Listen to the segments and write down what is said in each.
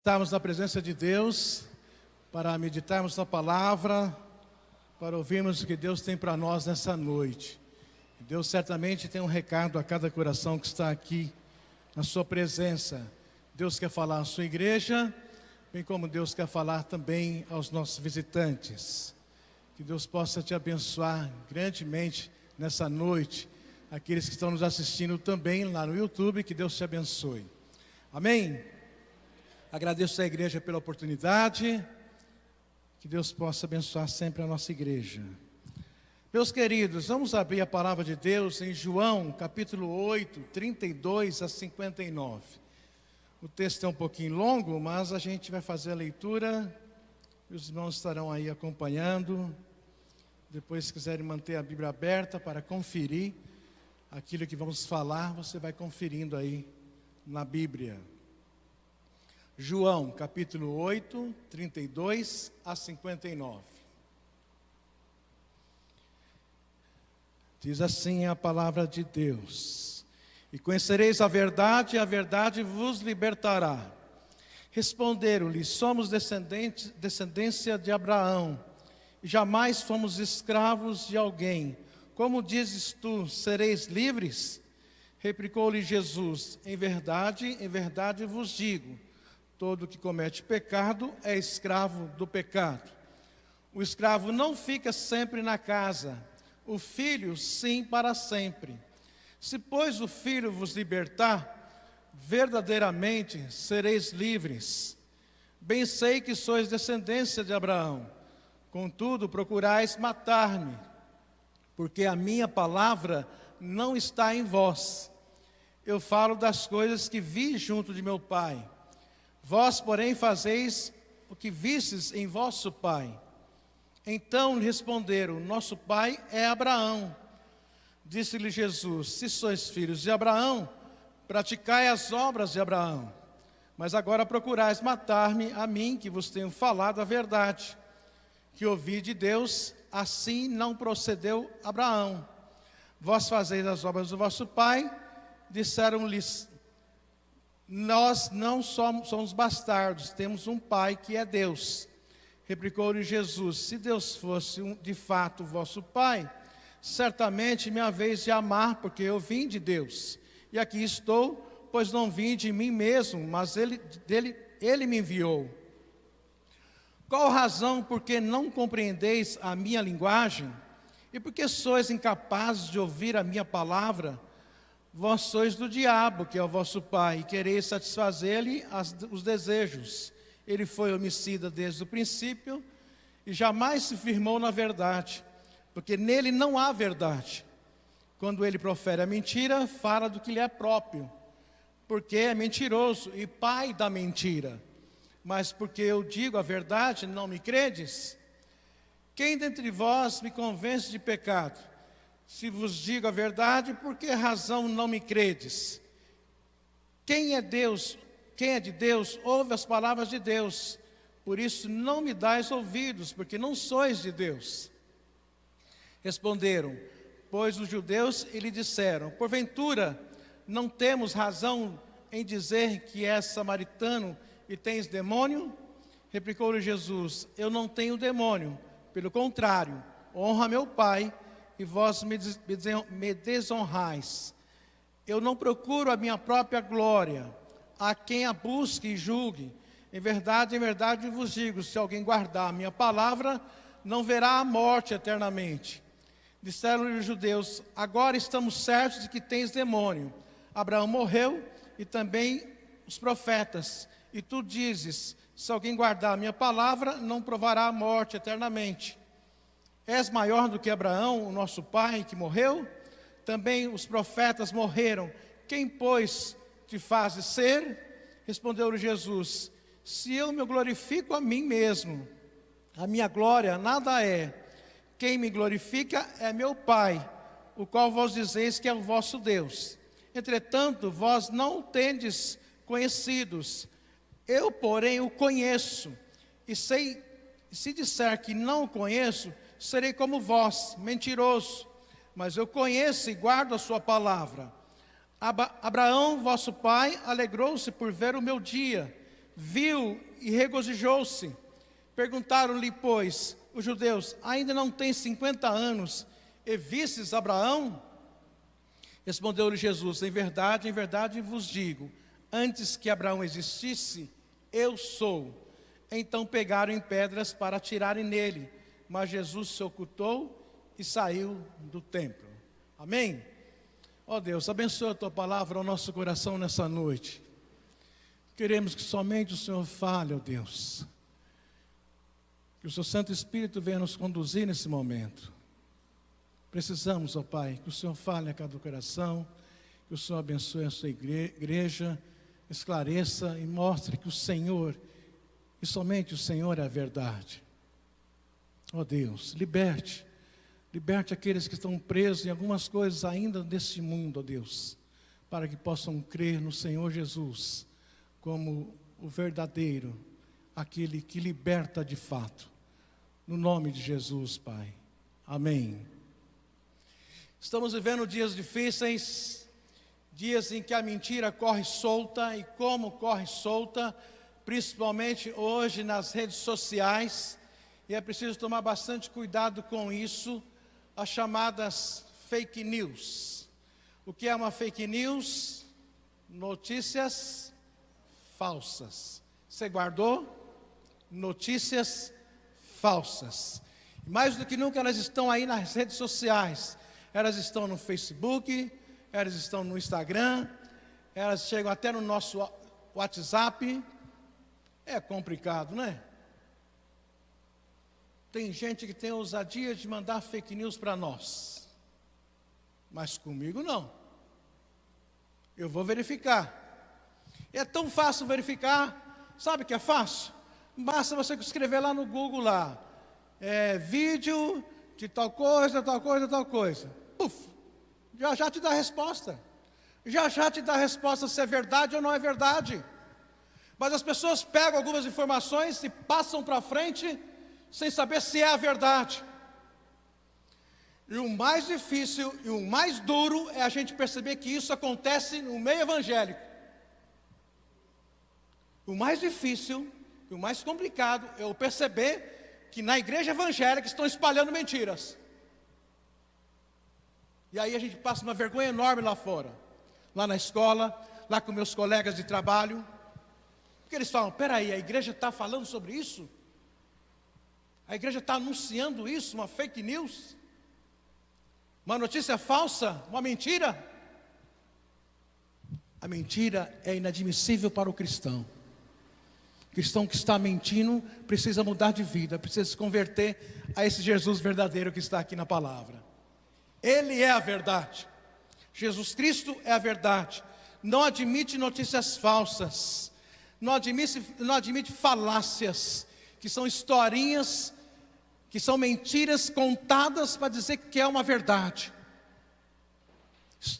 Estarmos na presença de Deus, para meditarmos na palavra, para ouvirmos o que Deus tem para nós nessa noite. Deus certamente tem um recado a cada coração que está aqui na sua presença. Deus quer falar à sua igreja, bem como Deus quer falar também aos nossos visitantes. Que Deus possa te abençoar grandemente nessa noite. Aqueles que estão nos assistindo também lá no YouTube, que Deus te abençoe. Amém? Agradeço à igreja pela oportunidade, que Deus possa abençoar sempre a nossa igreja. Meus queridos, vamos abrir a palavra de Deus em João, capítulo 8, 32 a 59. O texto é um pouquinho longo, mas a gente vai fazer a leitura, e os irmãos estarão aí acompanhando. Depois, se quiserem manter a Bíblia aberta para conferir aquilo que vamos falar, você vai conferindo aí na Bíblia. João, capítulo 8, 32 a 59. Diz assim a palavra de Deus: E conhecereis a verdade, e a verdade vos libertará. Responderam-lhe: Somos descendência de Abraão, e jamais fomos escravos de alguém. Como dizes tu, sereis livres? Replicou-lhe Jesus: em verdade vos digo, todo que comete pecado é escravo do pecado. O escravo não fica sempre na casa, o filho sim para sempre. Se, pois, o filho vos libertar, verdadeiramente sereis livres. Bem sei que sois descendência de Abraão, contudo procurais matar-me, porque a minha palavra não está em vós. Eu falo das coisas que vi junto de meu Pai. Vós, porém, fazeis o que vistes em vosso pai. Então lhe responderam: Nosso pai é Abraão. Disse-lhe Jesus: Se sois filhos de Abraão, praticai as obras de Abraão. Mas agora procurais matar-me, a mim, que vos tenho falado a verdade, que ouvi de Deus, assim não procedeu Abraão. Vós fazeis as obras do vosso pai. Disseram-lhes: Nós não somos bastardos, temos um pai que é Deus. Replicou-lhe Jesus: Se Deus fosse de fato vosso pai, certamente me haveis de amar, porque eu vim de Deus. E aqui estou, pois não vim de mim mesmo, mas ele me enviou. Qual a razão por que não compreendeis a minha linguagem? E por que sois incapazes de ouvir a minha palavra? Vós sois do diabo, que é o vosso pai, e quereis satisfazer-lhe os desejos. Ele foi homicida desde o princípio, e jamais se firmou na verdade, porque nele não há verdade. Quando ele profere a mentira, fala do que lhe é próprio, porque é mentiroso e pai da mentira. Mas porque eu digo a verdade, não me credes? Quem dentre vós me convence de pecado? Se vos digo a verdade, por que razão não me credes? Quem é de Deus, ouve as palavras de Deus. Por isso não me dais ouvidos, porque não sois de Deus. Responderam, pois, os judeus e lhe disseram: Porventura, não temos razão em dizer que és samaritano e tens demônio? Replicou-lhe Jesus: Eu não tenho demônio, pelo contrário, honra meu Pai, e vós me desonrais. Eu não procuro a minha própria glória, a quem a busque e julgue. Em verdade vos digo, se alguém guardar a minha palavra, não verá a morte eternamente. Disseram-lhe os judeus: Agora estamos certos de que tens demônio. Abraão morreu, e também os profetas. E tu dizes: se alguém guardar a minha palavra, não provará a morte eternamente. És maior do que Abraão, o nosso pai, que morreu? Também os profetas morreram. Quem, pois, te fazes ser? Respondeu-lhe Jesus: Se eu me glorifico a mim mesmo, a minha glória nada é. Quem me glorifica é meu Pai, o qual vós dizeis que é o vosso Deus. Entretanto, vós não o tendes conhecidos. Eu, porém, o conheço. E se disser que não o conheço, serei como vós, mentiroso, mas eu conheço e guardo a sua palavra. Abraão, vosso pai, alegrou-se por ver o meu dia. viu e regozijou-se. Perguntaram-lhe, pois, os judeus: ainda não tens 50 anos e vistes Abraão? Respondeu-lhe Jesus: em verdade vos digo, antes que Abraão existisse, eu sou. Então pegaram em pedras para atirarem nele, mas Jesus se ocultou e saiu do templo. Amém? Ó Deus, abençoa a tua palavra ao nosso coração nessa noite. Queremos que somente o Senhor fale, ó Deus. Que o seu Santo Espírito venha nos conduzir nesse momento. Precisamos, ó Pai, que o Senhor fale a cada coração, que o Senhor abençoe a sua igreja, esclareça e mostre que o Senhor, e somente o Senhor é a verdade. Ó Deus, liberte aqueles que estão presos em algumas coisas ainda deste mundo, ó Deus, para que possam crer no Senhor Jesus como o verdadeiro, aquele que liberta de fato. No nome de Jesus, Pai. Amém. Estamos vivendo dias difíceis, dias em que a mentira corre solta, e como corre solta, principalmente hoje nas redes sociais, e é preciso tomar bastante cuidado com isso, as chamadas fake news. O que é uma fake news? Notícias falsas. Você guardou? Notícias falsas. Mais do que nunca elas estão aí nas redes sociais. Elas estão no Facebook, elas estão no Instagram, elas chegam até no nosso WhatsApp. É complicado, não é? Tem gente que tem a ousadia de mandar fake news para nós. Mas comigo não. Eu vou verificar. É tão fácil verificar. Sabe o que é fácil? Basta você escrever lá no Google lá. Vídeo de tal coisa, tal coisa, tal coisa. Puf, já te dá a resposta. Já te dá a resposta se é verdade ou não é verdade. Mas as pessoas pegam algumas informações e passam para frente sem saber se é a verdade. E o mais difícil e o mais duro é a gente perceber que isso acontece no meio evangélico. O mais difícil e o mais complicado é eu perceber que na igreja evangélica estão espalhando mentiras. E aí a gente passa uma vergonha enorme lá fora. Lá na escola, lá com meus colegas de trabalho. Porque eles falam, peraí, a igreja está falando sobre isso? A igreja está anunciando isso, uma fake news? Uma notícia falsa? Uma mentira? A mentira é inadmissível para o cristão. O cristão que está mentindo precisa mudar de vida, precisa se converter a esse Jesus verdadeiro que está aqui na palavra. Ele é a verdade. Jesus Cristo é a verdade. Não admite notícias falsas. Não admite falácias, que são historinhas, que são mentiras contadas para dizer que é uma verdade.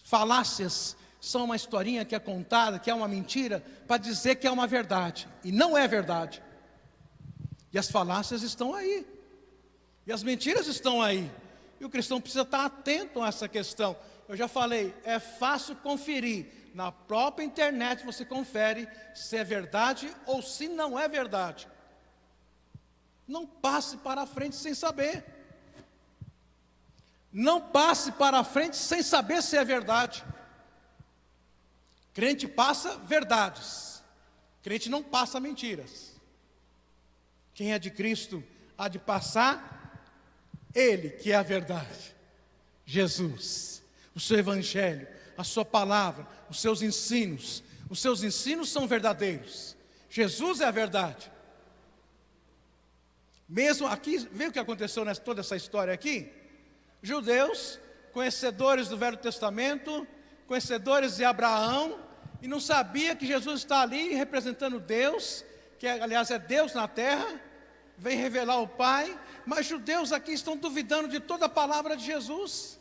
Falácias são uma historinha que é contada, que é uma mentira, para dizer que é uma verdade, e não é verdade. E as falácias estão aí, e as mentiras estão aí, e o cristão precisa estar atento a essa questão. Eu já falei, é fácil conferir, na própria internet você confere se é verdade ou se não é verdade. Não passe para a frente sem saber. Não passe para a frente sem saber se é verdade. Crente passa verdades. Crente não passa mentiras. Quem é de Cristo há de passar Ele que é a verdade. Jesus, o seu evangelho, a sua palavra, os seus ensinos. Os seus ensinos são verdadeiros. Jesus é a verdade. Mesmo aqui, vê o que aconteceu nessa toda essa história aqui? Judeus, conhecedores do Velho Testamento, conhecedores de Abraão, e não sabia que Jesus está ali representando Deus, que aliás é Deus na terra, vem revelar o Pai, mas judeus aqui estão duvidando de toda a palavra de Jesus.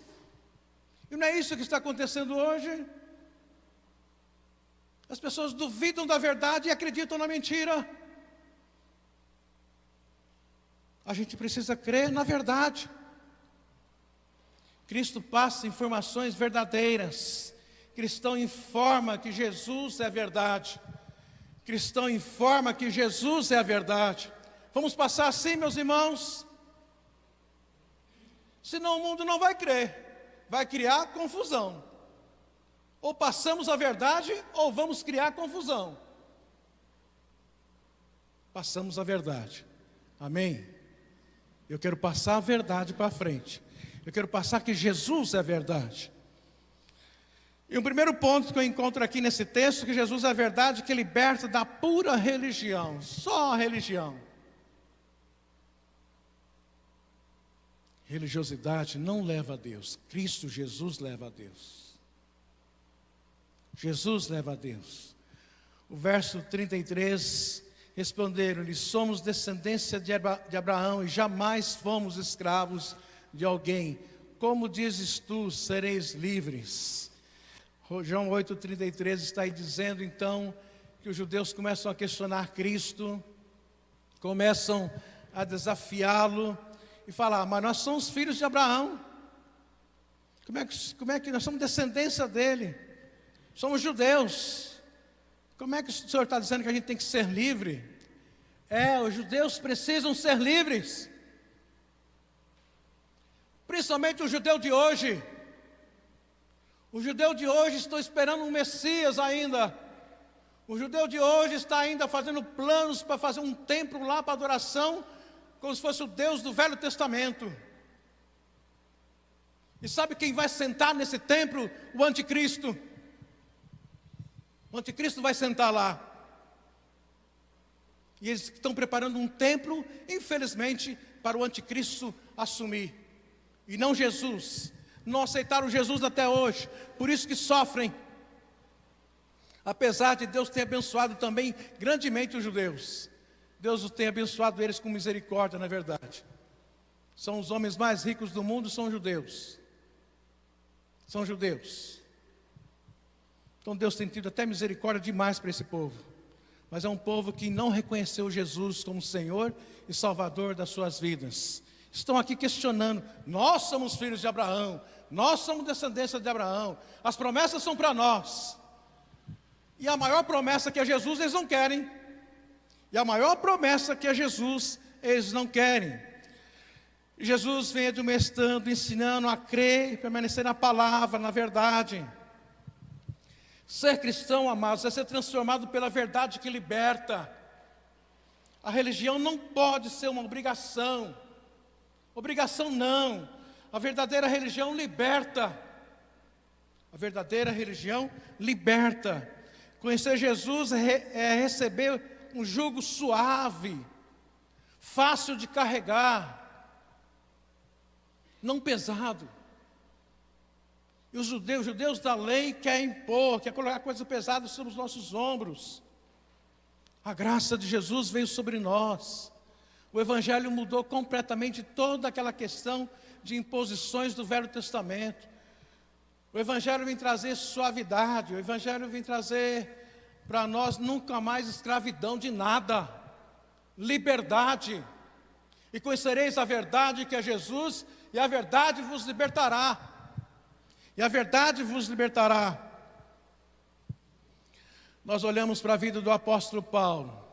E não é isso que está acontecendo hoje? As pessoas duvidam da verdade e acreditam na mentira. A gente precisa crer na verdade. Cristo passa informações verdadeiras. Cristão informa que Jesus é a verdade. cristão informa que Jesus é a verdade. Vamos passar assim, meus irmãos? Senão o mundo não vai crer, vai criar confusão. Ou passamos a verdade, ou vamos criar confusão. Passamos a verdade, amém? Eu quero passar a verdade para frente. Eu quero passar que Jesus é a verdade. E o primeiro ponto que eu encontro aqui nesse texto, que Jesus é a verdade que liberta da pura religião, só a religião. Religiosidade não leva a Deus, Cristo Jesus leva a Deus. Jesus leva a Deus. O verso 33, responderam-lhe: somos descendência de Abraão e jamais fomos escravos de alguém. Como dizes tu, sereis livres? João 8,33 está aí dizendo então que os judeus começam a questionar Cristo, começam a desafiá-lo e falar: mas nós somos filhos de Abraão, como é que nós somos descendência dele, somos judeus, como é que o Senhor está dizendo que a gente tem que ser livre? Os judeus precisam ser livres, principalmente o judeu de hoje. O judeu de hoje está esperando um Messias ainda. O judeu de hoje está ainda fazendo planos para fazer um templo lá para adoração, como se fosse o Deus do Velho Testamento. E sabe quem vai sentar nesse templo? O anticristo. O anticristo vai sentar lá. E eles estão preparando um templo, infelizmente, para o anticristo assumir. E não Jesus. Não aceitaram Jesus até hoje, por isso que sofrem. Apesar de Deus ter abençoado também grandemente os judeus, Deus tem abençoado eles com misericórdia, na verdade. São os homens mais ricos do mundo, são judeus. São judeus. Então Deus tem tido até misericórdia demais para esse povo. Mas é um povo que não reconheceu Jesus como Senhor e Salvador das suas vidas. Estão aqui questionando: nós somos filhos de Abraão, nós somos descendência de Abraão, as promessas são para nós. E a maior promessa que é Jesus, eles não querem. E a maior promessa que é Jesus, eles não querem. Jesus vem admoestando, ensinando a crer e permanecer na palavra, na verdade. Ser cristão, amados, é ser transformado pela verdade que liberta. A religião não pode ser uma obrigação. Obrigação não. A verdadeira religião liberta. A verdadeira religião liberta. Conhecer Jesus é receber um jugo suave, fácil de carregar, não pesado. E os judeus da lei querem impor, querem colocar coisas pesadas sobre os nossos ombros. A graça de Jesus veio sobre nós. O Evangelho mudou completamente toda aquela questão de imposições do Velho Testamento. O Evangelho vem trazer suavidade, o Evangelho vem trazer para nós nunca mais escravidão de nada, liberdade. E conhecereis a verdade que é Jesus, e a verdade vos libertará. E a verdade vos libertará. Nós olhamos para a vida do apóstolo Paulo.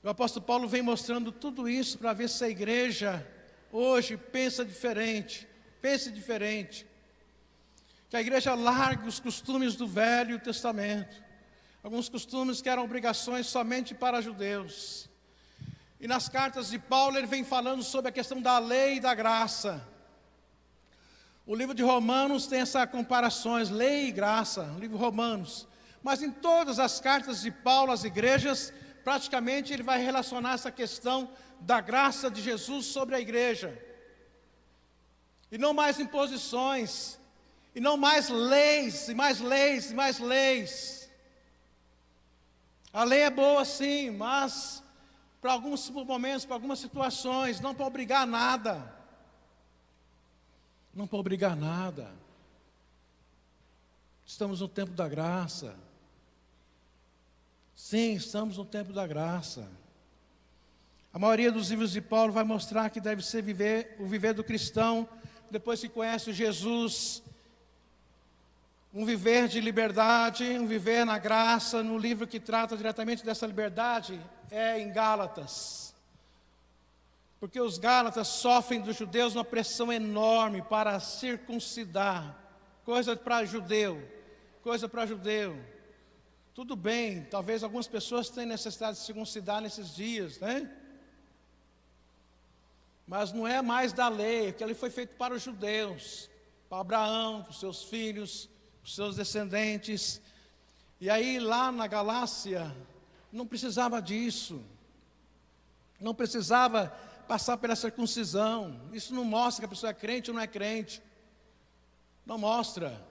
O apóstolo Paulo vem mostrando tudo isso para ver se a igreja hoje pensa diferente. Pense diferente. Que a igreja largue os costumes do Velho Testamento. Alguns costumes que eram obrigações somente para judeus. E nas cartas de Paulo ele vem falando sobre a questão da lei e da graça. O livro de Romanos tem essas comparações, lei e graça, o livro de Romanos. Mas em todas as cartas de Paulo às igrejas, praticamente ele vai relacionar essa questão da graça de Jesus sobre a igreja. E não mais imposições, e não mais leis, e mais leis, e mais leis. A lei é boa sim, mas para alguns momentos, para algumas situações, não para obrigar nada. Não para obrigar nada. Estamos no tempo da graça. Sim, estamos no tempo da graça. A maioria dos livros de Paulo vai mostrar que deve ser o viver do cristão, depois que conhece Jesus, um viver de liberdade, um viver na graça. No livro que trata diretamente dessa liberdade é em Gálatas. Porque os gálatas sofrem dos judeus uma pressão enorme para circuncidar. Coisa para judeu. Tudo bem, talvez algumas pessoas tenham necessidade de circuncidar nesses dias, né? Mas não é mais da lei, porque ele foi feito para os judeus, para Abraão, para os seus filhos, para os seus descendentes. E aí lá na Galácia, não precisava disso. Não precisava passar pela circuncisão. Isso não mostra que a pessoa é crente ou não é crente. Não mostra.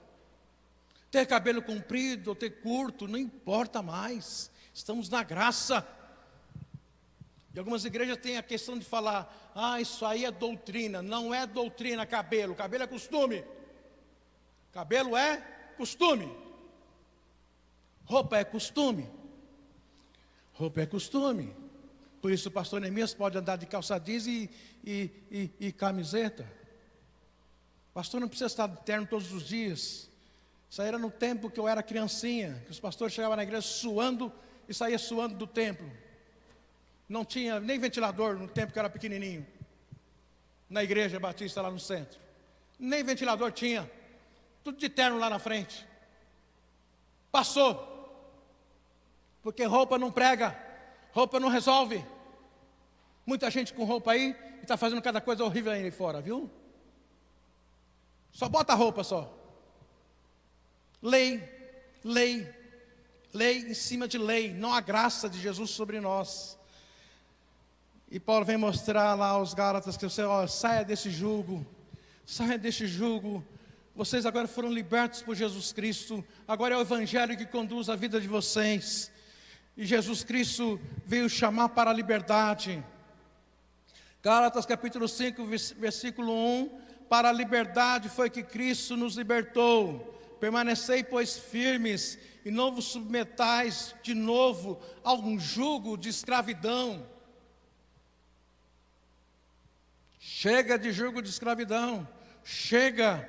Ter cabelo comprido ou ter curto, não importa mais. Estamos na graça. E algumas igrejas têm a questão de falar: isso aí é doutrina. Não é doutrina cabelo. Cabelo é costume. Cabelo é costume. Roupa é costume. Por isso o pastor Neemias pode andar de calça jeans e camiseta. O pastor não precisa estar de terno todos os dias. Isso aí era no tempo que eu era criancinha, que os pastores chegavam na igreja suando e saía suando do templo. Não tinha nem ventilador no tempo que eu era pequenininho, na igreja batista lá no centro. Nem ventilador tinha, tudo de terno lá na frente. Passou, porque roupa não prega, roupa não resolve. Muita gente com roupa aí e está fazendo cada coisa horrível aí fora, viu? Só bota roupa só. Lei em cima de lei, não há graça de Jesus sobre nós. E Paulo vem mostrar lá aos Gálatas que você, saia desse jugo, vocês agora foram libertos por Jesus Cristo, agora é o Evangelho que conduz a vida de vocês, e Jesus Cristo veio chamar para a liberdade. Gálatas capítulo 5, versículo 1, para a liberdade foi que Cristo nos libertou. Permanecei, pois, firmes, e não vos submetais de novo a um jugo de escravidão. Chega de jugo de escravidão, chega.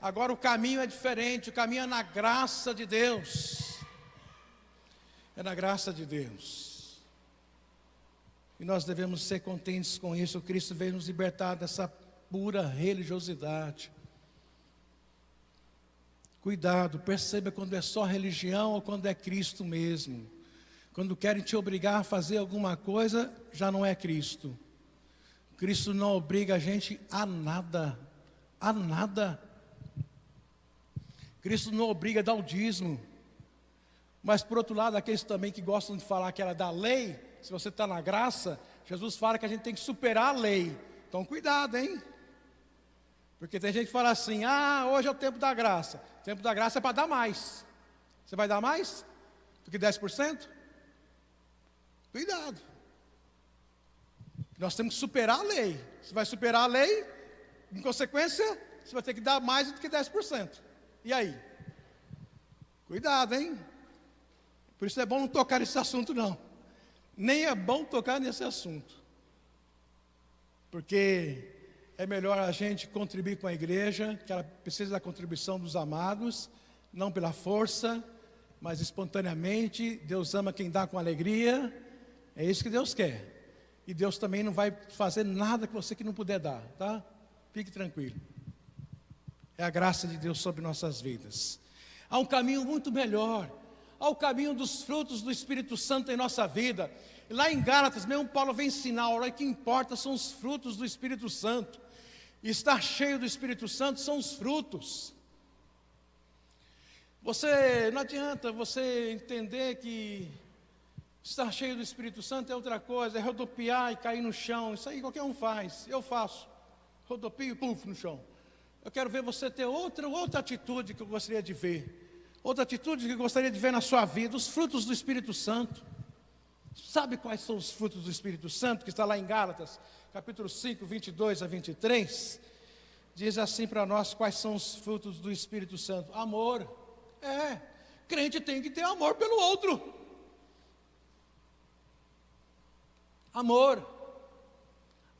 Agora o caminho é diferente, o caminho é na graça de Deus. É na graça de Deus. E nós devemos ser contentes com isso. Cristo veio nos libertar dessa pura religiosidade. Cuidado, perceba quando é só religião ou quando é Cristo mesmo. Quando querem te obrigar a fazer alguma coisa, já não é Cristo. Cristo não obriga a gente a nada, a nada. Cristo não obriga a dar o dízimo. Mas por outro lado, aqueles também que gostam de falar que era da lei, se você está na graça, Jesus fala que a gente tem que superar a lei. Então cuidado, hein? Porque tem gente que fala assim: hoje é o tempo da graça. O tempo da graça é para dar mais. Você vai dar mais do que 10%? Cuidado. Nós temos que superar a lei. Você vai superar a lei, em consequência, você vai ter que dar mais do que 10%. E aí? Cuidado, hein? Por isso é bom não tocar nesse assunto, não. Nem é bom tocar nesse assunto. Porque é melhor a gente contribuir com a igreja, que ela precisa da contribuição dos amados, não pela força, mas espontaneamente. Deus ama quem dá com alegria, é isso que Deus quer. E Deus também não vai fazer nada com você que não puder dar, tá? Fique tranquilo. É a graça de Deus sobre nossas vidas. Há um caminho muito melhor, há o caminho dos frutos do Espírito Santo em nossa vida. E lá em Gálatas mesmo Paulo vem ensinar: olha, o que importa são os frutos do Espírito Santo. E estar cheio do Espírito Santo são os frutos. Não adianta você entender que estar cheio do Espírito Santo é outra coisa, é rodopiar e cair no chão. Isso aí qualquer um faz, eu faço. Rodopio e puf no chão. Eu quero ver você ter outra atitude que eu gostaria de ver. Outra atitude que eu gostaria de ver na sua vida, os frutos do Espírito Santo. Sabe quais são os frutos do Espírito Santo? Que está lá em Gálatas, capítulo 5, 22 a 23. Diz assim para nós quais são os frutos do Espírito Santo. Amor. Crente tem que ter amor pelo outro. Amor.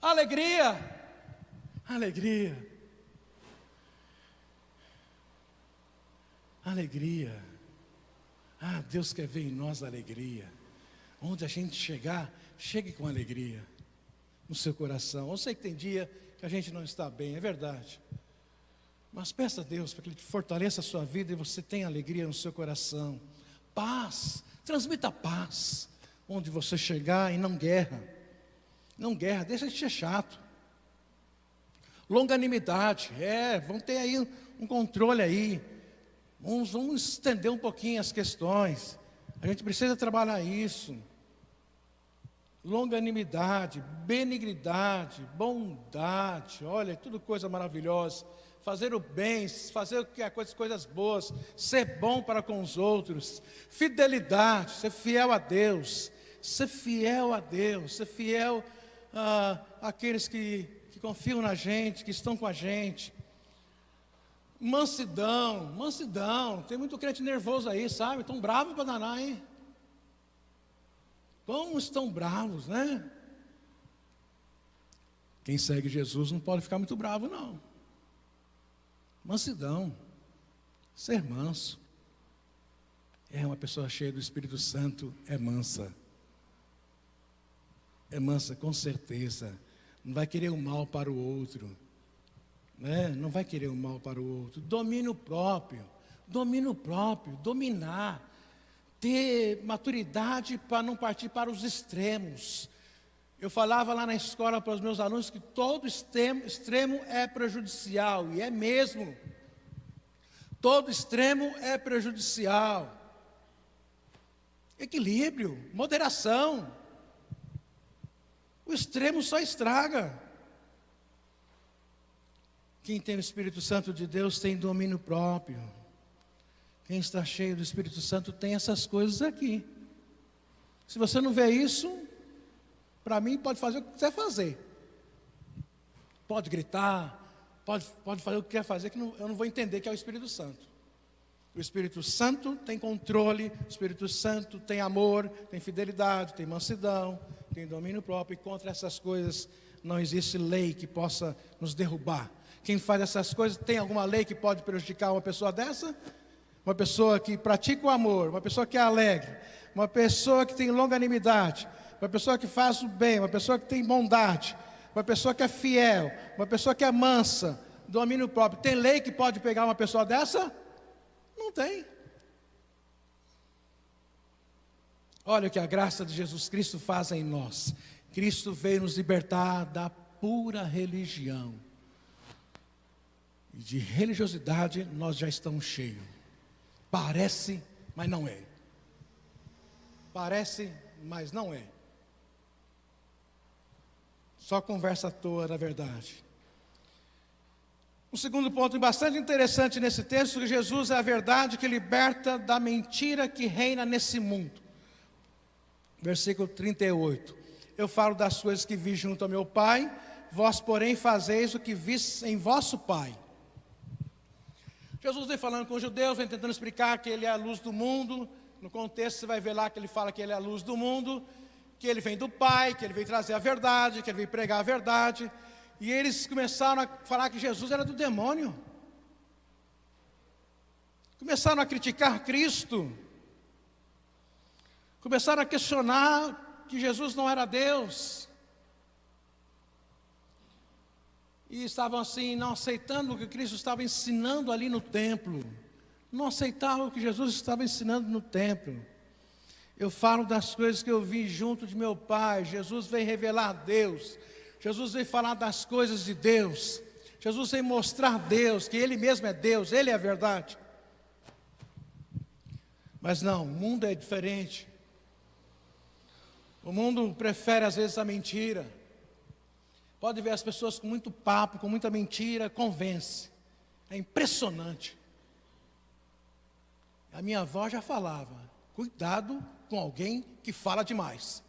Alegria. Alegria. Ah, Deus quer ver em nós alegria. Onde a gente chegar, chegue com alegria no seu coração. Eu sei que tem dia que a gente não está bem, é verdade. Mas peça a Deus para que Ele fortaleça a sua vida e você tenha alegria no seu coração. Paz, transmita paz. Onde você chegar e não guerra. Não guerra, deixa de ser chato. Longanimidade, vamos ter aí um controle aí. Vamos estender um pouquinho as questões. A gente precisa trabalhar isso. Longanimidade, benignidade, bondade, olha, tudo coisa maravilhosa. Fazer o bem, fazer coisas boas, ser bom para com os outros. Fidelidade, ser fiel a Deus. Ser fiel a Deus, ser fiel àqueles que confiam na gente, que estão com a gente. Mansidão, tem muito crente nervoso aí, sabe? Estão bravos para danar, hein? Como estão bravos, né? Quem segue Jesus não pode ficar muito bravo, não. Mansidão, ser manso. Uma pessoa cheia do Espírito Santo, é mansa. É mansa, com certeza. Não vai querer o mal para o outro, né? Não vai querer o mal para o outro. Domínio próprio, dominar. Ter maturidade para não partir para os extremos. Eu falava lá na escola para os meus alunos que todo extremo é prejudicial, e é mesmo. Todo extremo é prejudicial. Equilíbrio, moderação. O extremo só estraga. Quem tem o Espírito Santo de Deus tem domínio próprio. Quem está cheio do Espírito Santo tem essas coisas aqui. Se você não vê isso, para mim pode fazer o que quiser fazer. Pode gritar, pode fazer o que quer fazer, que eu não vou entender que é o Espírito Santo. O Espírito Santo tem controle, o Espírito Santo tem amor, tem fidelidade, tem mansidão, tem domínio próprio, e contra essas coisas não existe lei que possa nos derrubar. Quem faz essas coisas, tem alguma lei que pode prejudicar uma pessoa dessa? Uma pessoa que pratica o amor, uma pessoa que é alegre, uma pessoa que tem longanimidade, uma pessoa que faz o bem, uma pessoa que tem bondade, uma pessoa que é fiel, uma pessoa que é mansa, domínio próprio. Tem lei que pode pegar uma pessoa dessa? Não tem. Olha o que a graça de Jesus Cristo faz em nós. Cristo veio nos libertar da pura religião. E de religiosidade nós já estamos cheios. Parece, mas não é. Parece, mas não é. Só conversa à toa, na verdade. Um segundo ponto bastante interessante nesse texto, que Jesus é a verdade que liberta da mentira que reina nesse mundo. Versículo 38. Eu falo das coisas que vi junto ao meu Pai, vós porém fazeis o que vis em vosso Pai. Jesus vem falando com os judeus, vem tentando explicar que Ele é a luz do mundo. No contexto você vai ver lá que Ele fala que Ele é a luz do mundo, que Ele vem do Pai, que Ele veio trazer a verdade, que Ele veio pregar a verdade. E eles começaram a falar que Jesus era do demônio. Começaram a criticar Cristo. Começaram a questionar que Jesus não era Deus. E estavam assim, não aceitando o que Cristo estava ensinando ali no templo. Não aceitavam o que Jesus estava ensinando no templo. Eu falo das coisas que eu vi junto de meu Pai. Jesus veio revelar a Deus. Jesus veio falar das coisas de Deus. Jesus veio mostrar Deus, que Ele mesmo é Deus, Ele é a verdade. Mas não, o mundo é diferente. O mundo prefere às vezes a mentira. Pode ver as pessoas com muito papo, com muita mentira, convence. É impressionante. A minha avó já falava, cuidado com alguém que fala demais.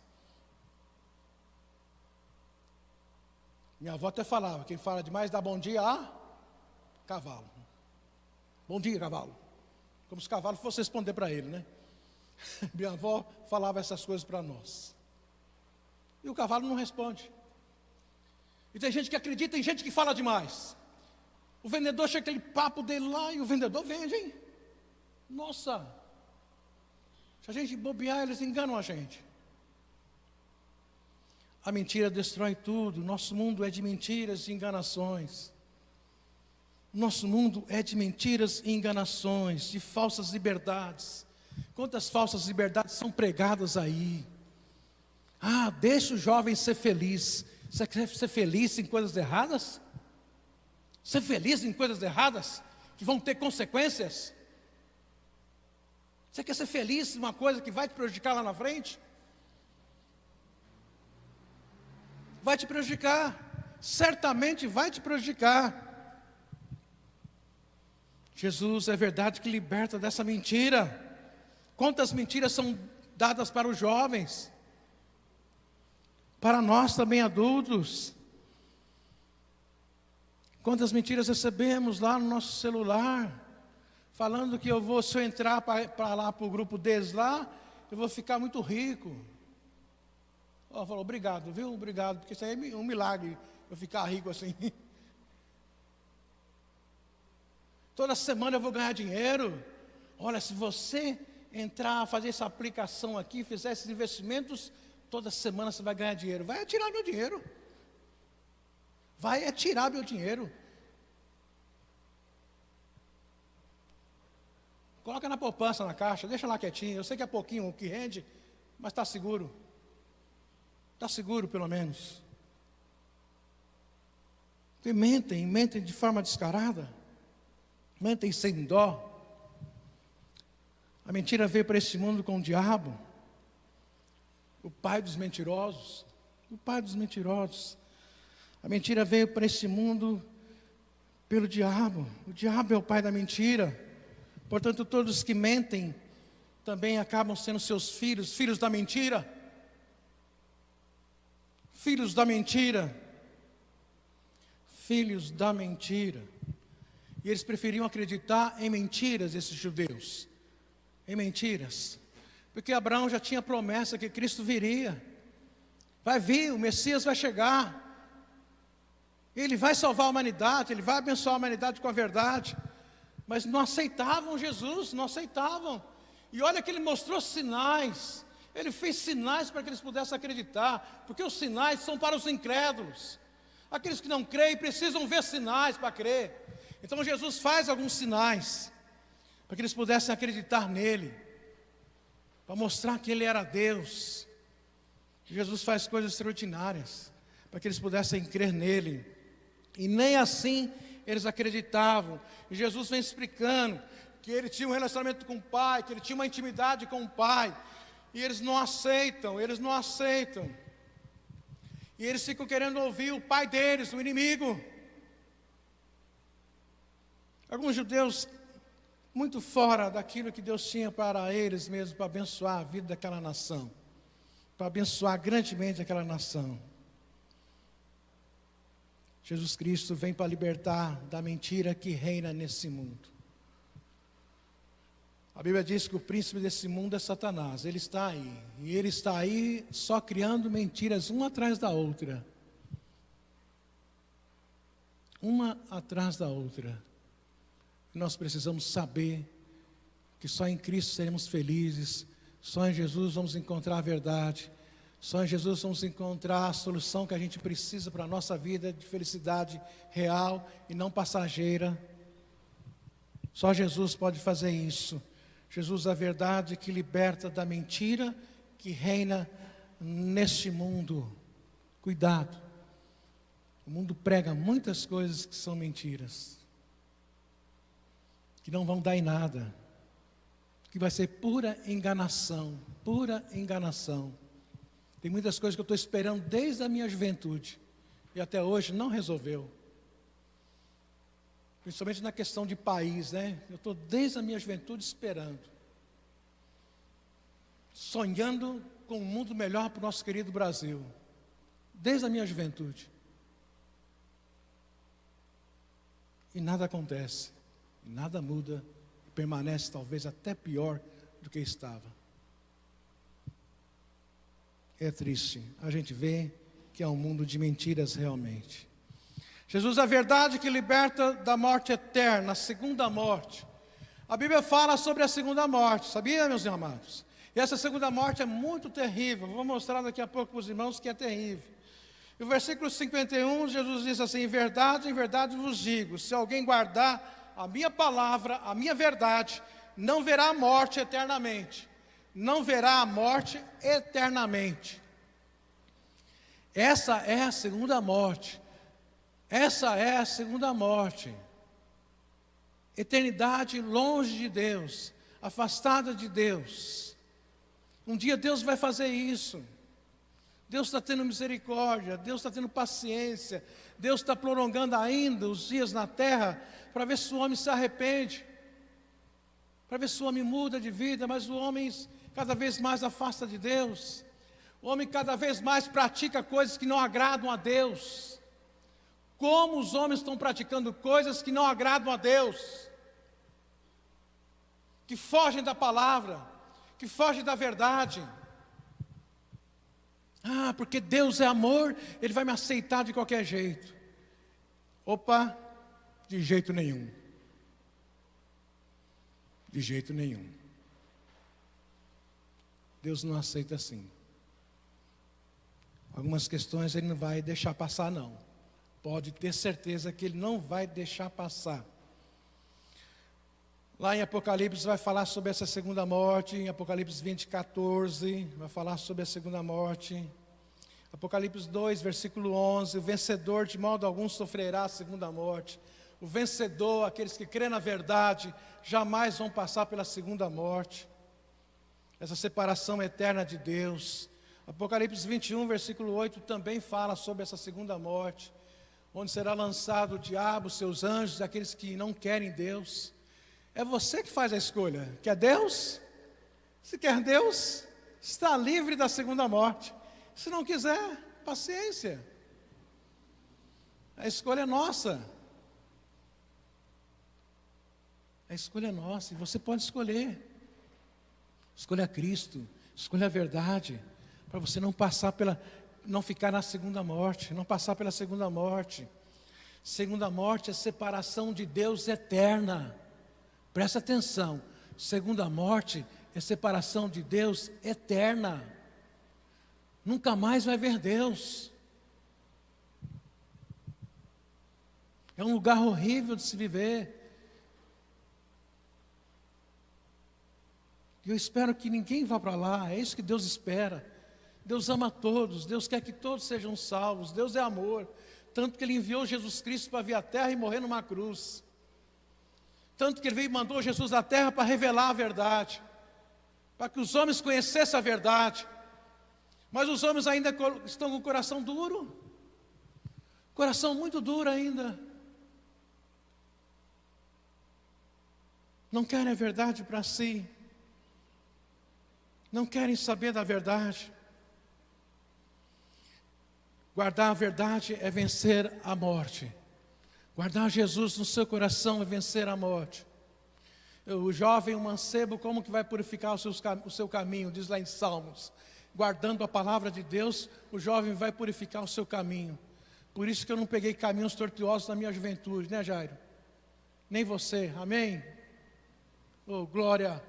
Minha avó até falava, quem fala demais dá bom dia a cavalo. Bom dia, cavalo. Como se o cavalo fosse responder para ele, né? Minha avó falava essas coisas para nós. E o cavalo não responde. E tem gente que acredita, tem gente que fala demais. O vendedor chega aquele papo dele lá e o vendedor vende, hein? Nossa, se a gente bobear, eles enganam a gente. A mentira destrói tudo. Nosso mundo é de mentiras e enganações. Nosso mundo é de mentiras e enganações, de falsas liberdades. Quantas falsas liberdades são pregadas aí? Ah, deixa o jovem ser feliz. Você quer ser feliz em coisas erradas? Ser feliz em coisas erradas que vão ter consequências? Você quer ser feliz em uma coisa que vai te prejudicar lá na frente? Vai te prejudicar, certamente vai te prejudicar. Jesus é verdade que liberta dessa mentira. Quantas mentiras são dadas para os jovens? Para nós também adultos. Quantas mentiras recebemos lá no nosso celular, falando que se eu entrar para lá, para o grupo deles lá, eu vou ficar muito rico. Falou, obrigado, viu? Obrigado, porque isso aí é um milagre, eu ficar rico assim. Toda semana eu vou ganhar dinheiro. Olha, se você entrar, fazer essa aplicação aqui, fizer esses investimentos, toda semana você vai ganhar dinheiro. Vai tirar meu dinheiro. Vai tirar meu dinheiro. Coloca na poupança, na caixa, deixa lá quietinho. Eu sei que é pouquinho o que rende, mas está seguro. Está seguro pelo menos. E mentem de forma descarada. Mentem sem dó. A mentira veio para esse mundo com o diabo, o pai dos mentirosos. O pai dos mentirosos. A mentira veio para esse mundo pelo diabo. O diabo é o pai da mentira. Portanto, todos que mentem também acabam sendo seus filhos, filhos da mentira. Filhos da mentira. Filhos da mentira. E eles preferiam acreditar em mentiras, esses judeus. Em mentiras. Porque Abraão já tinha promessa que Cristo viria. Vai vir, o Messias vai chegar. Ele vai salvar a humanidade, ele vai abençoar a humanidade com a verdade. Mas não aceitavam Jesus, não aceitavam. E olha que ele mostrou sinais. Ele fez sinais para que eles pudessem acreditar. Porque os sinais são para os incrédulos. Aqueles que não creem precisam ver sinais para crer. Então Jesus faz alguns sinais para que eles pudessem acreditar nele, para mostrar que ele era Deus. Jesus faz coisas extraordinárias para que eles pudessem crer nele. E nem assim eles acreditavam. E Jesus vem explicando que ele tinha um relacionamento com o Pai, que ele tinha uma intimidade com o Pai. E eles não aceitam, E eles ficam querendo ouvir o pai deles, o inimigo. Alguns judeus muito fora daquilo que Deus tinha para eles mesmos, para abençoar a vida daquela nação, para abençoar grandemente aquela nação. Jesus Cristo vem para libertar da mentira que reina nesse mundo. A Bíblia diz que o príncipe desse mundo é Satanás. Ele está aí, e ele está aí só criando mentiras uma atrás da outra. Uma atrás da outra. Nós precisamos saber que só em Cristo seremos felizes, só em Jesus vamos encontrar a verdade, só em Jesus vamos encontrar a solução que a gente precisa para a nossa vida de felicidade real e não passageira. Só Jesus pode fazer isso. Jesus é a verdade que liberta da mentira que reina neste mundo. Cuidado, o mundo prega muitas coisas que são mentiras, que não vão dar em nada, que vai ser pura enganação, pura enganação. Tem muitas coisas que eu estou esperando desde a minha juventude, e até hoje não resolveu. Principalmente na questão de país, né? Eu estou desde a minha juventude esperando, sonhando com um mundo melhor para o nosso querido Brasil, desde a minha juventude. E nada acontece. Nada muda, permanece talvez até pior do que estava. É triste, a gente vê que é um mundo de mentiras realmente. Jesus é a verdade que liberta da morte eterna, a segunda morte. A Bíblia fala sobre a segunda morte, sabia, meus amados? E essa segunda morte é muito terrível. Vou mostrar daqui a pouco para os irmãos que é terrível. E o versículo 51, Jesus diz assim: em verdade vos digo, se alguém guardar a minha palavra, a minha verdade, não verá a morte eternamente. Não verá a morte eternamente. Essa é a segunda morte. Essa é a segunda morte. Eternidade longe de Deus, afastada de Deus. Um dia Deus vai fazer isso. Deus está tendo misericórdia, Deus está tendo paciência, Deus está prolongando ainda os dias na terra, para ver se o homem se arrepende, para ver se o homem muda de vida, mas o homem cada vez mais afasta de Deus, o homem cada vez mais pratica coisas que não agradam a Deus. Como os homens estão praticando coisas que não agradam a Deus, que fogem da palavra, que fogem da verdade. Ah, porque Deus é amor, Ele vai me aceitar de qualquer jeito. Opa, de jeito nenhum. De jeito nenhum. Deus não aceita assim. Algumas questões Ele não vai deixar passar, não. Pode ter certeza que Ele não vai deixar passar. Lá em Apocalipse vai falar sobre essa segunda morte, em Apocalipse 20:14, vai falar sobre a segunda morte. Apocalipse 2, versículo 11, o vencedor de modo algum sofrerá a segunda morte. O vencedor, aqueles que crêem na verdade, jamais vão passar pela segunda morte. Essa separação eterna de Deus. Apocalipse 21, versículo 8, também fala sobre essa segunda morte, onde será lançado o diabo, seus anjos, aqueles que não querem Deus. É você que faz a escolha. Quer Deus? Se quer Deus, está livre da segunda morte. Se não quiser, paciência. A escolha é nossa. A escolha é nossa e você pode escolher. Escolha Cristo, escolha a verdade, para você não ficar na segunda morte, não passar pela segunda morte. Segunda morte é separação de Deus eterna. Presta atenção, segunda morte é separação de Deus eterna. Nunca mais vai ver Deus. É um lugar horrível de se viver. E eu espero que ninguém vá para lá, é isso que Deus espera. Deus ama todos, Deus quer que todos sejam salvos, Deus é amor. Tanto que Ele enviou Jesus Cristo para vir à terra e morrer numa cruz. Tanto que Ele veio e mandou Jesus à terra para revelar a verdade, para que os homens conhecessem a verdade. Mas os homens ainda estão com o coração duro, coração muito duro ainda. Não querem a verdade para si, não querem saber da verdade. Guardar a verdade é vencer a morte. Guardar Jesus no seu coração é vencer a morte. O jovem, o mancebo, como que vai purificar o seu caminho? Diz lá em Salmos. Guardando a palavra de Deus, o jovem vai purificar o seu caminho. Por isso que eu não peguei caminhos tortuosos na minha juventude, né, Jairo? Nem você, amém? Oh, glória!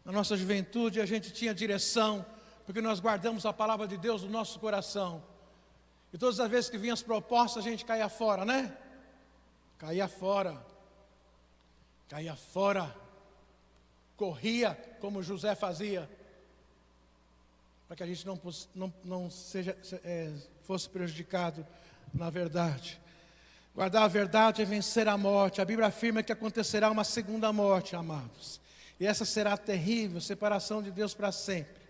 Na nossa juventude a gente tinha direção, porque nós guardamos a palavra de Deus no nosso coração. E todas as vezes que vinham as propostas, a gente caía fora, né? Caía fora. Caía fora. Corria, como José fazia, para que a gente não fosse prejudicado na verdade. Guardar a verdade é vencer a morte. A Bíblia afirma que acontecerá uma segunda morte, amados. E essa será terrível, separação de Deus para sempre.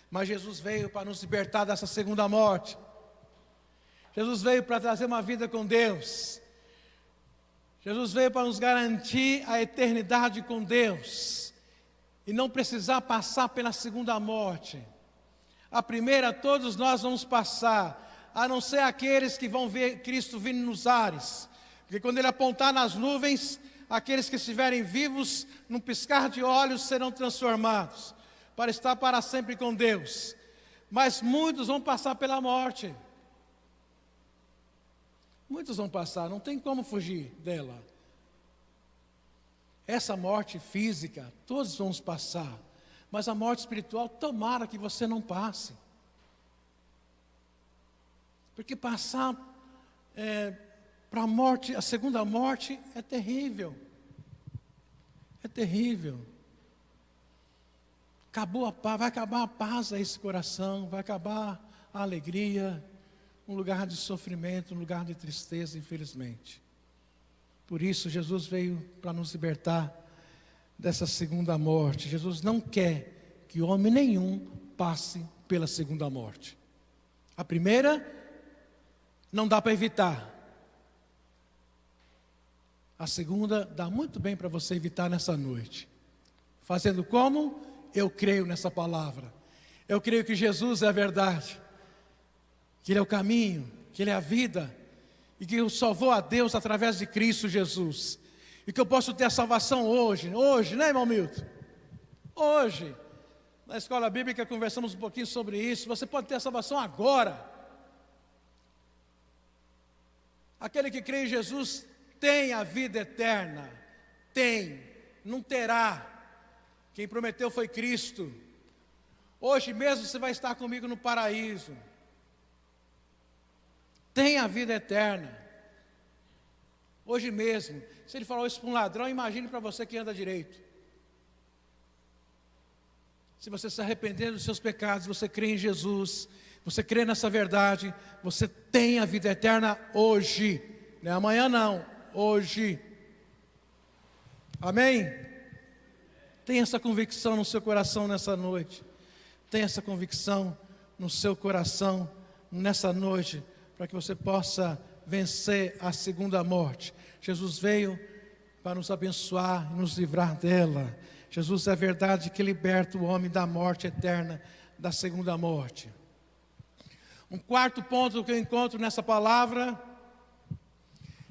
Mas Jesus veio para nos libertar dessa segunda morte. Jesus veio para trazer uma vida com Deus. Jesus veio para nos garantir a eternidade com Deus. E não precisar passar pela segunda morte. A primeira todos nós vamos passar, a não ser aqueles que vão ver Cristo vindo nos ares. Porque quando Ele apontar nas nuvens, aqueles que estiverem vivos, num piscar de olhos, serão transformados, para estar para sempre com Deus. Mas muitos vão passar pela morte. Muitos vão passar, não tem como fugir dela. Essa morte física, todos vamos passar, mas a morte espiritual, tomara que você não passe. Porque passar para a morte, a segunda morte, é terrível. É terrível. Acabou a paz, vai acabar a paz a esse coração, vai acabar a alegria, um lugar de sofrimento, um lugar de tristeza, infelizmente. Por isso, Jesus veio para nos libertar dessa segunda morte. Jesus não quer que homem nenhum passe pela segunda morte. A primeira, não dá para evitar. A segunda, dá muito bem para você evitar nessa noite. Fazendo como? Eu creio nessa palavra. Eu creio que Jesus é a verdade, que Ele é o caminho, que Ele é a vida, e que eu só vou a Deus através de Cristo Jesus, e que eu posso ter a salvação hoje, né, irmão Milton? Hoje, na escola bíblica conversamos um pouquinho sobre isso. Você pode ter a salvação agora. Aquele que crê em Jesus tem a vida eterna, não terá. Quem prometeu foi Cristo. Hoje mesmo você vai estar comigo no paraíso. Tem a vida eterna. Hoje mesmo. Se ele falou isso para um ladrão, imagine para você que anda direito. Se você se arrepender dos seus pecados, você crê em Jesus, você crê nessa verdade, você tem a vida eterna hoje. Não é amanhã não, hoje. Amém? Tenha essa convicção no seu coração nessa noite. Tenha essa convicção no seu coração nessa noite, para que você possa vencer a segunda morte. Jesus veio para nos abençoar e nos livrar dela. Jesus é a verdade que liberta o homem da morte eterna, da segunda morte. Um quarto ponto que eu encontro nessa palavra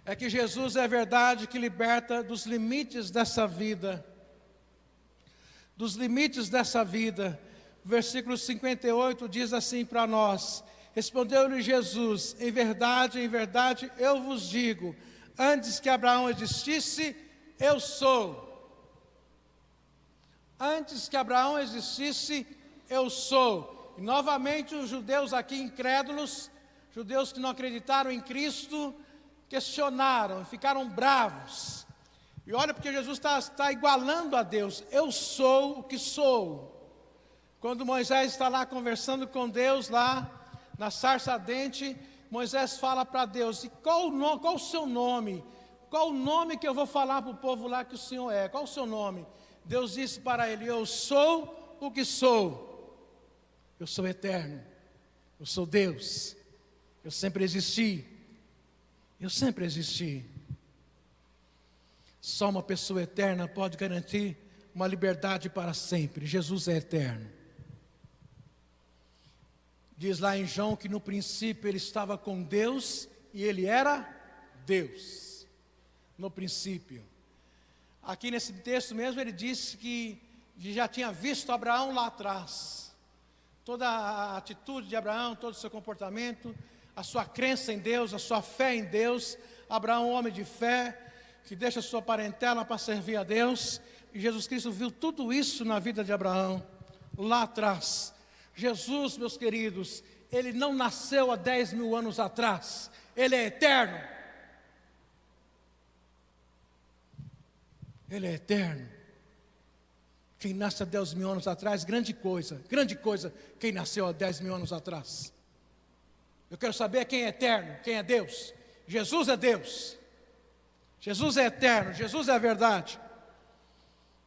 é que Jesus é a verdade que liberta dos limites dessa vida. Dos limites dessa vida. Versículo 58 diz assim para nós: respondeu-lhe Jesus, em verdade, eu vos digo, antes que Abraão existisse, eu sou. Antes que Abraão existisse, eu sou. E novamente os judeus aqui incrédulos, judeus que não acreditaram em Cristo, questionaram, ficaram bravos. E olha, porque Jesus está igualando a Deus. Eu sou o que sou. Quando Moisés está lá conversando com Deus, lá na sarça ardente, Moisés fala para Deus: e qual o seu nome? Qual o nome que eu vou falar para o povo lá que o Senhor é? Qual o seu nome? Deus disse para ele: eu sou o que sou. Eu sou eterno. Eu sou Deus. Eu sempre existi. Eu sempre existi. Só uma pessoa eterna pode garantir uma liberdade para sempre. Jesus é eterno. Diz lá em João que no princípio ele estava com Deus e ele era Deus. No princípio. Aqui nesse texto mesmo ele disse que já tinha visto Abraão lá atrás. Toda a atitude de Abraão, todo o seu comportamento, a sua crença em Deus, a sua fé em Deus. Abraão, um homem de fé, que deixa sua parentela para servir a Deus. E Jesus Cristo viu tudo isso na vida de Abraão, lá atrás. Jesus, meus queridos, Ele não nasceu há 10 mil anos atrás. Ele é eterno. Ele é eterno. Quem nasce há 10 mil anos atrás, grande coisa, quem nasceu há 10 mil anos atrás. Eu quero saber quem é eterno, quem é Deus. Jesus é Deus. Jesus é eterno, Jesus é a verdade.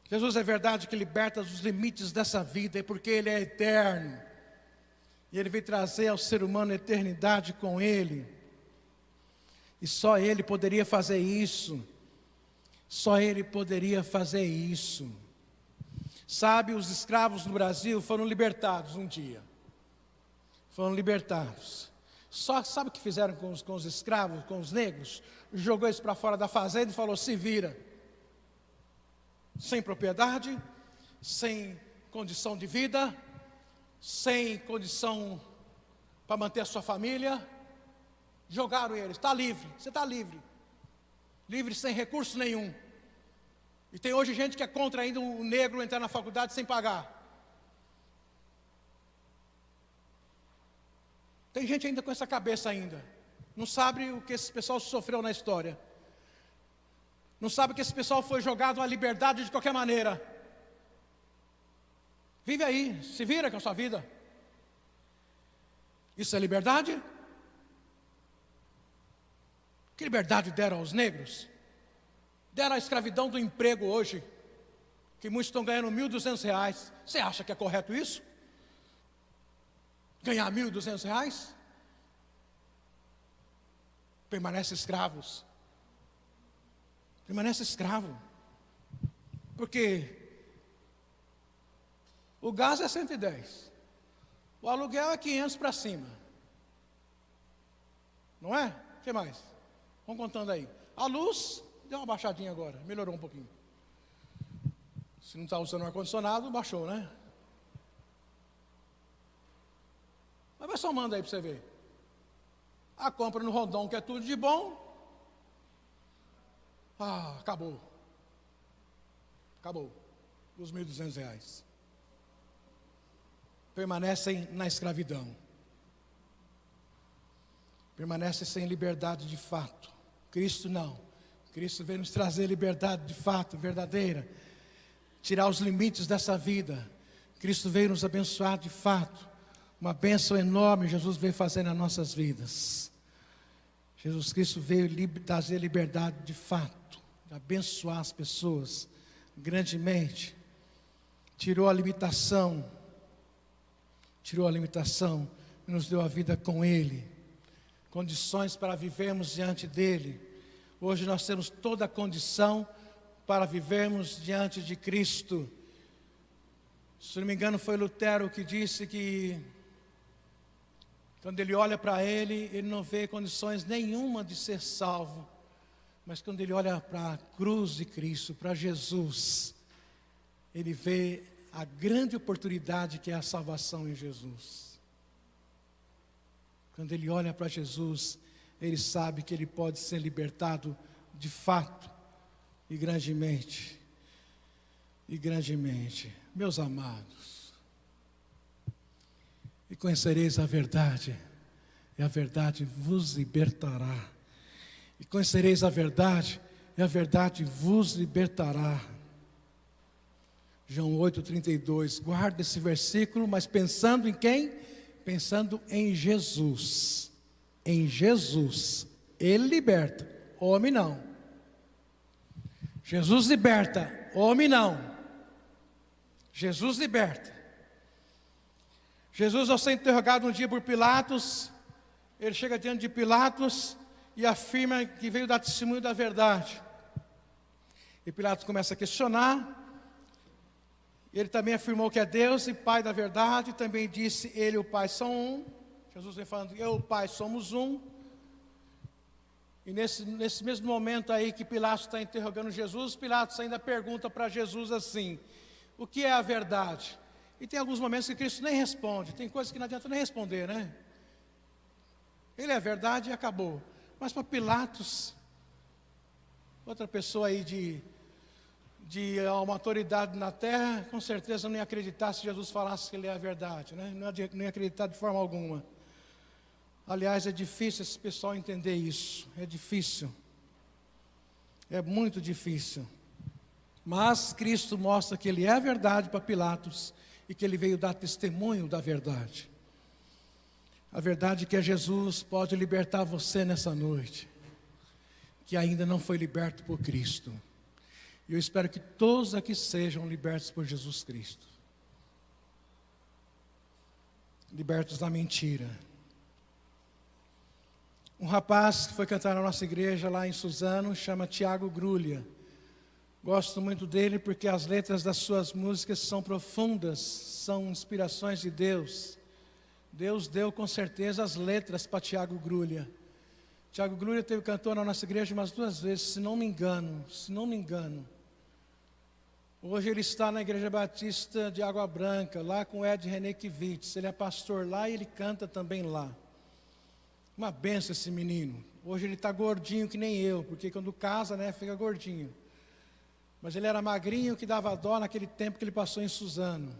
Jesus é a verdade que liberta dos limites dessa vida, porque Ele é eterno. E Ele veio trazer ao ser humano a eternidade com Ele. E só Ele poderia fazer isso. Só Ele poderia fazer isso. Sabe, os escravos no Brasil foram libertados um dia. Foram libertados. Só sabe o que fizeram com os escravos, com os negros? Jogou eles para fora da fazenda e falou: se vira. Sem propriedade, sem condição de vida, sem condição para manter a sua família. Jogaram eles: está livre, você está livre. Livre sem recurso nenhum. E tem hoje gente que é contra ainda o negro entrar na faculdade sem pagar. Tem gente ainda com essa cabeça ainda. Não sabe o que esse pessoal sofreu na história. Não sabe que esse pessoal foi jogado à liberdade de qualquer maneira. Vive aí, se vira com a sua vida. Isso é liberdade? Que liberdade deram aos negros? Deram a escravidão do emprego hoje, que muitos estão ganhando R$1.200. Você acha que é correto isso? Ganhar R$1.200? Permanece escravos. Permanece escravo. Porque o gás é 110. O aluguel é 500 para cima. Não é? O que mais? Vamos contando aí. A luz deu uma baixadinha agora, melhorou um pouquinho. Se não está usando o ar-condicionado, baixou, né? Mas vai somando aí para você ver. A compra no Rondon, que é tudo de bom. Acabou. Acabou. Os R$1.200. Permanecem na escravidão. Permanecem sem liberdade de fato. Cristo não. Cristo veio nos trazer liberdade de fato, verdadeira. Tirar os limites dessa vida. Cristo veio nos abençoar de fato. Uma bênção enorme Jesus veio fazer nas nossas vidas. Jesus Cristo veio trazer liberdade de fato, de abençoar as pessoas grandemente. Tirou a limitação e nos deu a vida com Ele. Condições para vivermos diante dEle. Hoje nós temos toda a condição para vivermos diante de Cristo. Se não me engano foi Lutero que disse que quando ele olha para ele não vê condições nenhuma de ser salvo. Mas quando ele olha para a cruz de Cristo, para Jesus, ele vê a grande oportunidade que é a salvação em Jesus. Quando ele olha para Jesus, ele sabe que ele pode ser libertado de fato e grandemente. E grandemente. Meus amados, e conhecereis a verdade, e a verdade vos libertará. E conhecereis a verdade, e a verdade vos libertará. João 8,32. Guarda esse versículo, mas pensando em quem? Pensando em Jesus. Em Jesus. Ele liberta, homem não. Jesus liberta, homem não. Jesus liberta. Jesus, ao ser interrogado um dia por Pilatos, ele chega diante de Pilatos e afirma que veio dar testemunho da verdade. E Pilatos começa a questionar. Ele também afirmou que é Deus e Pai da verdade. Também disse, ele e o Pai são um. Jesus vem falando, eu e o Pai somos um. E nesse mesmo momento aí que Pilatos está interrogando Jesus, Pilatos ainda pergunta para Jesus assim, o que é a verdade? E tem alguns momentos que Cristo nem responde. Tem coisas que não adianta nem responder, né? Ele é a verdade e acabou. Mas para Pilatos, outra pessoa aí de uma autoridade na terra, com certeza não ia acreditar se Jesus falasse que ele é a verdade, né? Não ia acreditar de forma alguma. Aliás, é difícil esse pessoal entender isso. É difícil. É muito difícil. Mas Cristo mostra que ele é a verdade para Pilatos e que ele veio dar testemunho da verdade. A verdade é que Jesus pode libertar você nessa noite, que ainda não foi liberto por Cristo. E eu espero que todos aqui sejam libertos por Jesus Cristo. Libertos da mentira. Um rapaz que foi cantar na nossa igreja lá em Suzano, chama Tiago Grulha. Gosto muito dele porque as letras das suas músicas são profundas, são inspirações de Deus. Deus deu com certeza as letras para Tiago Grulha. Tiago Grulha teve cantor na nossa igreja umas 2 vezes, se não me engano. Hoje ele está na Igreja Batista de Água Branca, lá com Ed Renekiewicz. Ele é pastor lá e ele canta também lá. Uma benção esse menino. Hoje ele está gordinho que nem eu, porque quando casa, né, fica gordinho. Mas ele era magrinho, que dava dó naquele tempo que ele passou em Suzano,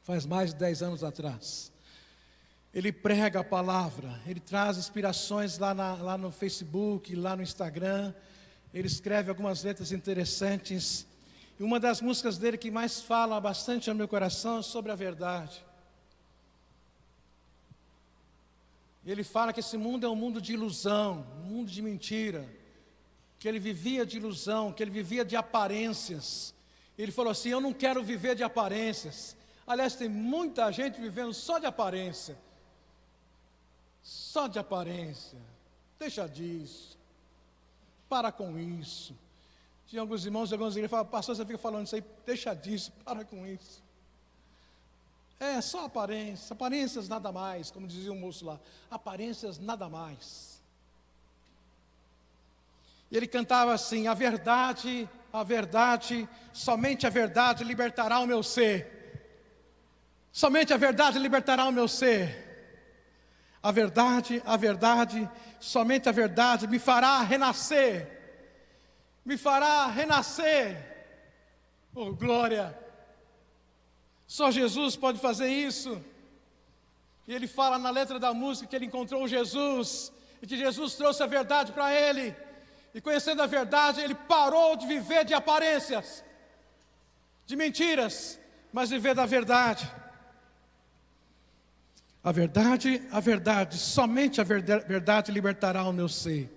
faz mais de 10 anos atrás. Ele prega a palavra, ele traz inspirações lá no Facebook, lá no Instagram. Ele escreve algumas letras interessantes. E uma das músicas dele que mais fala bastante ao meu coração é sobre a verdade. Ele fala que esse mundo é um mundo de ilusão, um mundo de mentira, que ele vivia de ilusão, que ele vivia de aparências. Ele falou assim: eu não quero viver de aparências. Aliás, tem muita gente vivendo só de aparência. Só de aparência. Deixa disso. Para com isso. Tinha alguns irmãos de algumas igrejas que falavam: pastor, você fica falando isso aí, deixa disso, para com isso. É só aparência, aparências nada mais, como dizia o moço lá, aparências nada mais. E ele cantava assim: a verdade, somente a verdade libertará o meu ser. Somente a verdade libertará o meu ser. A verdade, somente a verdade me fará renascer. Me fará renascer. Oh, glória! Só Jesus pode fazer isso. E ele fala na letra da música que ele encontrou Jesus, e que Jesus trouxe a verdade para ele. E conhecendo a verdade, ele parou de viver de aparências, de mentiras, mas viver da verdade. A verdade, somente a verdade libertará o meu ser.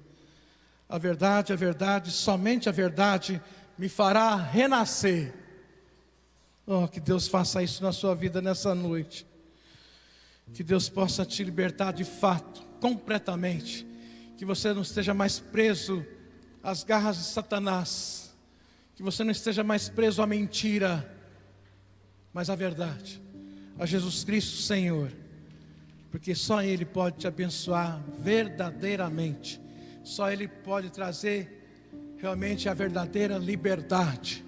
A verdade, somente a verdade me fará renascer. Oh, que Deus faça isso na sua vida nessa noite. Que Deus possa te libertar de fato, completamente. Que você não esteja mais preso às garras de Satanás. Que você não esteja mais preso à mentira, mas à verdade, a Jesus Cristo Senhor. Porque só Ele pode te abençoar verdadeiramente. Só Ele pode trazer realmente a verdadeira liberdade.